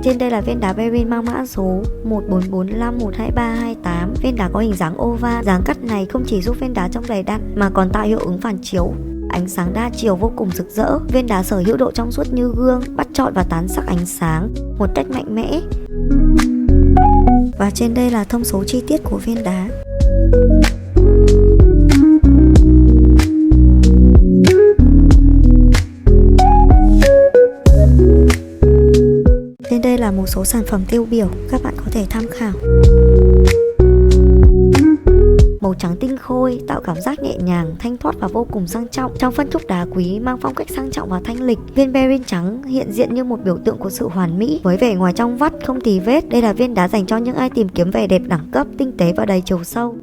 Trên đây là viên đá Beryl mang mã số 144512328. Viên đá có hình dáng oval. Dáng cắt này không chỉ giúp viên đá trông đầy đặn mà còn tạo hiệu ứng phản chiếu ánh sáng đa chiều vô cùng rực rỡ. Viên đá sở hữu độ trong suốt như gương, bắt chọn và tán sắc ánh sáng một cách mạnh mẽ. Và trên đây là thông số chi tiết của viên đá. Trên đây là một số sản phẩm tiêu biểu các bạn có thể tham khảo. Màu trắng tinh khôi tạo cảm giác nhẹ nhàng, thanh thoát và vô cùng sang trọng. Trong phân khúc đá quý mang phong cách sang trọng và thanh lịch, viên Beryl trắng hiện diện như một biểu tượng của sự hoàn mỹ với vẻ ngoài trong vắt không tì vết. Đây là viên đá dành cho những ai tìm kiếm vẻ đẹp đẳng cấp, tinh tế và đầy chiều sâu.